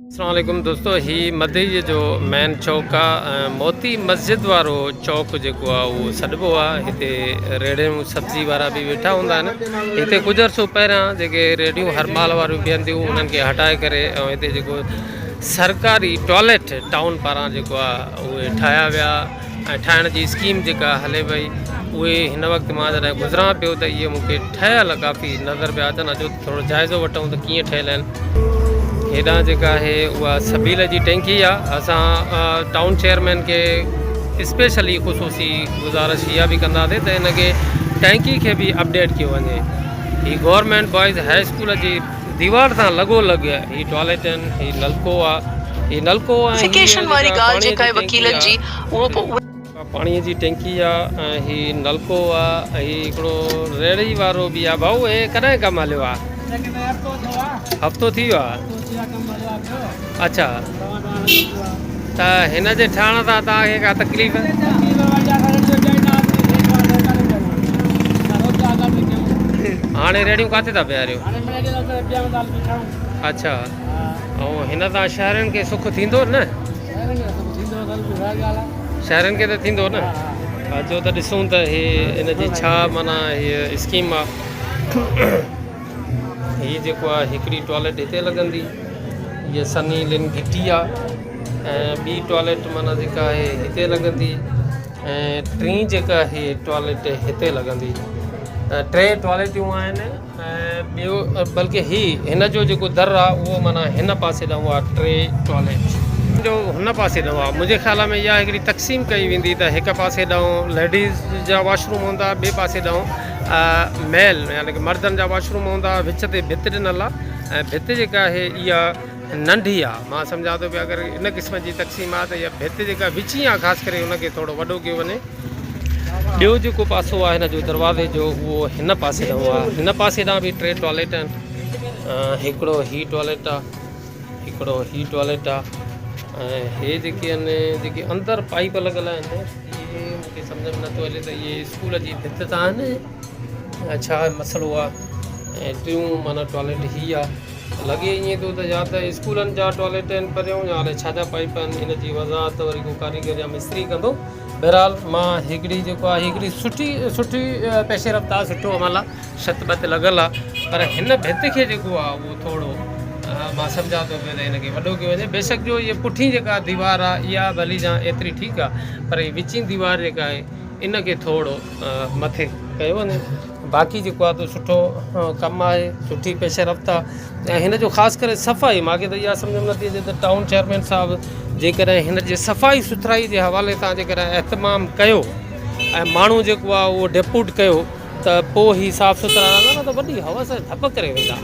अस्सलाम वालेकुम दोस्तों, ही मदई जो मेन चौक आहे, मोती मस्जिद वारो चौक जेको आहे उहो सॾिबो आहे। हिते रेड़ियूं सब्ज़ी वारा बि वेठा हूंदा आहिनि। हिते कुझु अर्सो पहिरियां जेके रेड़ियूं हर माल वारियूं बीहंदियूं उन्हनि खे हटाए करे ऐं हिते जेको सरकारी टॉयलेट टाउन पारां जेको आहे उहे ठाहिया विया ऐं ठाहिण जी स्कीम जेका हले पई उहे हिन वक़्तु मां जॾहिं गुज़रां पियो त इहे मूंखे ठहियल काफ़ी नज़र पिया अचनि। अचो थोरो जाइज़ो वठूं त कीअं ठहियल आहिनि। हेॾां जेका आहे उहा सबील जी टैंकी आहे। असां टाउन चेयरमैन खे स्पेशली ख़ुशूसी गुज़ारिश इहा बि कंदासीं त हिनखे टैंकी खे बि अपडेट कयो वञे। हीअ गवर्नमेंट बॉइज़ हाई स्कूल जी दीवार सां लॻोलॻ हीअ टॉयलेट आहिनि, हीअ नलको आहे, हीअ नलको आहे, पाणीअ जी टैंकी आहे ऐं हीअ नलको आहे। हीअ हिकिड़ो रेड़ी वारो बि आहे। भाऊ हे कॾहिं कमु हलियो आहे? हफ़्तो थी वियो आहे। अच्छा, त हिन जे ठहण सां तव्हांखे का तकलीफ़? हाणे रेड़ियूं किथे था बीहारियो? अच्छा, ऐं हिन सां शहरनि खे सुख थींदो न? शहरनि खे त थींदो न। अचो त ॾिसूं त हिन जी छा माना हीअ स्कीम आहे। हीअ जेको आहे हिकिड़ी टॉयलेट हिते लॻंदी, हीअ सनी लिन घिटी आहे ऐं ॿी टॉयलेट माना जेका आहे हिते लॻंदी ऐं टी जेका आहे टॉयलेट हिते लॻंदी। टे टॉयलेटियूं आहिनि ऐं ॿियो बल्कि हिन जो जेको दर आहे उहो माना हिन पासे ॾांहुं आहे। टे टॉयलेट जो हुन पासे ॾांहुं आहे। मुंहिंजे ख़्याल में इहा हिकिड़ी तक़सीम कई वेंदी त हिकु पासे ॾांहुं लेडीज़ जा वॉशरूम हूंदा, ॿिए पासे ॾांहुं मेल यानी की मर्दनि जा वॉशरूम हूंदा। विच ते भित ॾिनल आहे ऐं भित जेका आहे इहा नंढी आहे। मां सम्झां थो पिया अगरि इन क़िस्म जी तक़सीम आहे त इहा भित जेका विची आहे ख़ासि करे हुनखे थोरो वॾो कयो वञे। ॿियो जेको पासो आहे हिन जो दरवाज़े जो उहो हिन पासे ॾांहुं आहे। हिन पासे ॾांहुं बि टे टॉयलेट आहिनि। हिकिड़ो हीअ टॉयलेट आहे, हिकिड़ो हीअ टॉयलेट आहे ऐं हे जेके आहिनि जेके अंदरि पाइप लॻल आहिनि इहे मूंखे सम्झ में नथो हले त इहे स्कूल जी भित त आहिनि छा मसइलो आहे। ऐं टियों माना टॉयलेट हीअ आहे। लॻे ईअं थो त या त स्कूलनि जा टॉयलेट आहिनि परियों या हाणे छा जा पाइप आहिनि। इन जी वज़ाहत वरी को कारीगर या मिस्त्री कंदो। बहरहाल मां हिकिड़ी जेको आहे हिकिड़ी सुठी पेशे रफ़्तार सुठो अमल आहे, छत बत लॻल आहे। पर हिन भित खे जेको आहे उहो थोरो मां सम्झां थो पियो त हिनखे वॾो कयो वञे। बेशक जो इहा पुठी जेका दीवार आहे इहा भली जा एतिरी ठीकु आहे, पर हीअ विची दीवार जेका आहे इनखे थोरो मथे कयो वञे। बाक़ी जेको आहे त सुठो कमु आहे, सुठी पेश रफ़्तार। ऐं हिन जो ख़ासि करे सफ़ाई मूंखे त इहा सम्झ में नथी अचे त टाउन चेयरमैन साहिबु जेकॾहिं हिन जे सफ़ाई सुथराई जे हवाले सां जेकॾहिं एहतमाम कयो ऐं माण्हू जेको आहे उहो डेप्यूट कयो त पोइ ई साफ़ु सुथरा रहंदा न त वॾी हवस धप करे वेंदा।